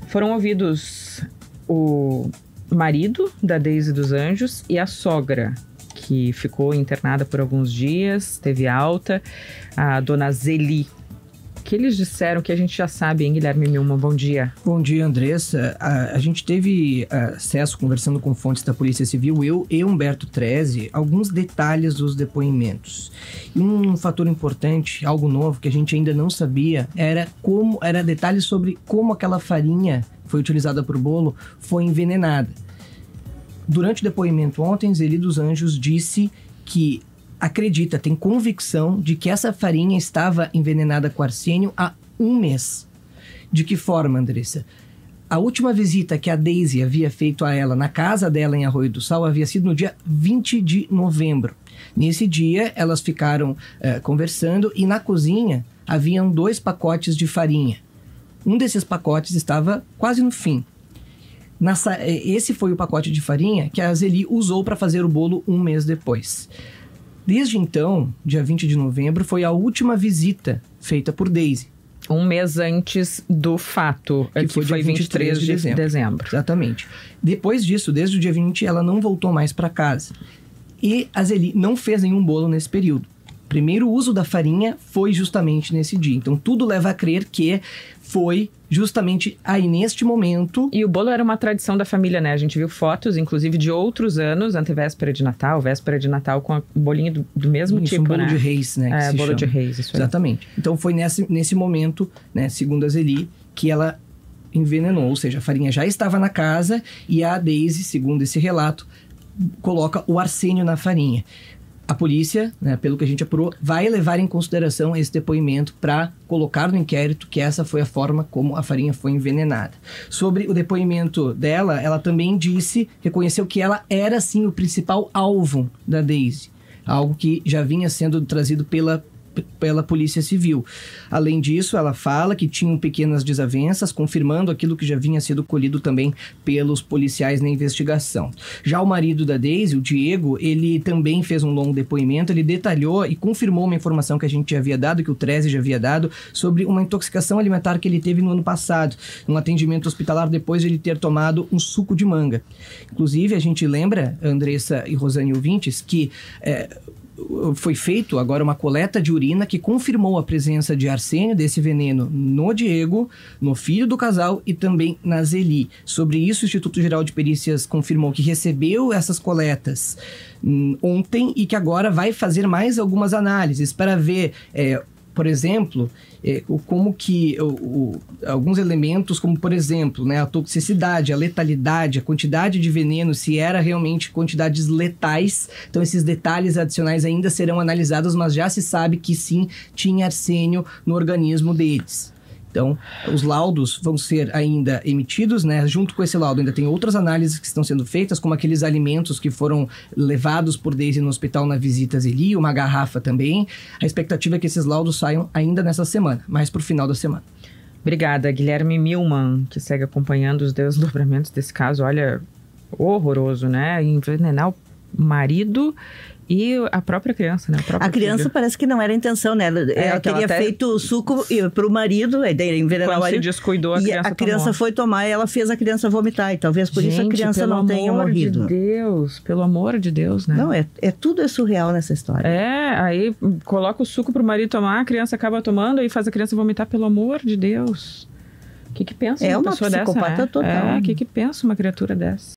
Foram ouvidos o marido da Deise dos Anjos e a sogra, que ficou internada por alguns dias, teve alta, a dona Zeli. O que eles disseram que a gente já sabe, hein, Guilherme Milman? Bom dia. Bom dia, Andressa. A gente teve acesso, conversando com fontes da Polícia Civil, eu e Humberto Treze, alguns detalhes dos depoimentos. E um fator importante, algo novo que a gente ainda não sabia, era detalhes sobre como aquela farinha que foi utilizada para o bolo foi envenenada. Durante o depoimento ontem, Zeli dos Anjos disse que acredita, tem convicção de que essa farinha estava envenenada com arsênio há 1 mês. De que forma, Andressa? A última visita que a Deise havia feito a ela na casa dela em Arroio do Sal havia sido no dia 20 de novembro. Nesse dia, elas ficaram conversando e na cozinha haviam 2 pacotes de farinha. Um desses pacotes estava quase no fim. Esse foi o pacote de farinha que a Zeli usou para fazer o bolo 1 mês depois. Desde então, dia 20 de novembro, foi a última visita feita por Deise. 1 mês antes do fato, que foi dia 23 de dezembro. Exatamente. Depois disso, desde o dia 20, ela não voltou mais para casa. E a Zeli não fez nenhum bolo nesse período. O primeiro uso da farinha foi justamente nesse dia. Então, tudo leva a crer que foi justamente aí neste momento. E o bolo era uma tradição da família, né? A gente viu fotos, inclusive, de outros anos, antevéspera de Natal, véspera de Natal, com o bolinho do mesmo tipo, um bolo, né? De reis, né? Bolo de reis, isso aí. Exatamente. Então, foi nesse momento, né, segundo a Zeli, que ela envenenou. Ou seja, a farinha já estava na casa e a Deise, segundo esse relato, coloca o arsênio na farinha. A polícia, né, pelo que a gente apurou, vai levar em consideração esse depoimento para colocar no inquérito que essa foi a forma como a farinha foi envenenada. Sobre o depoimento dela, ela também reconheceu que ela era sim o principal alvo da Deise, algo que já vinha sendo trazido pela Polícia Civil. Além disso, ela fala que tinham pequenas desavenças, confirmando aquilo que já vinha sido colhido também pelos policiais na investigação. Já o marido da Deise, o Diego, ele também fez um longo depoimento, ele detalhou e confirmou uma informação que a gente já havia dado, que o Treze já havia dado, sobre uma intoxicação alimentar que ele teve no ano passado, num atendimento hospitalar depois de ele ter tomado um suco de manga. Inclusive, a gente lembra, Andressa e Rosane ouvintes, que foi feito agora uma coleta de urina que confirmou a presença de arsênio desse veneno no Diego, no filho do casal e também na Zeli. Sobre isso, o Instituto Geral de Perícias confirmou que recebeu essas coletas ontem e que agora vai fazer mais algumas análises para ver, por exemplo, como que alguns elementos, como por exemplo, né, a toxicidade, a letalidade, a quantidade de veneno, se era realmente quantidades letais. Então esses detalhes adicionais ainda serão analisados, mas já se sabe que sim, tinha arsênio no organismo deles. Então, os laudos vão ser ainda emitidos, né? Junto com esse laudo ainda tem outras análises que estão sendo feitas, como aqueles alimentos que foram levados por Deise no hospital na visita a Zeli, uma garrafa também. A expectativa é que esses laudos saiam ainda nessa semana, mais para o final da semana. Obrigada, Guilherme Milman, que segue acompanhando os desdobramentos desse caso. Olha, horroroso, né? Envenenar o marido e a própria criança, né? A criança filha. Parece que não era a intenção, né? Ela teria feito o suco para o marido, a ideia era envenenar o marido. Se descuidou, a criança foi tomar e ela fez a criança vomitar. E talvez por isso a criança não tenha morrido. Pelo amor de Deus, né? Não, tudo é surreal nessa história. Aí coloca o suco para o marido tomar, a criança acaba tomando e faz a criança vomitar, pelo amor de Deus. O que pensa uma pessoa dessa? É uma psicopata total. O que pensa uma criatura dessa?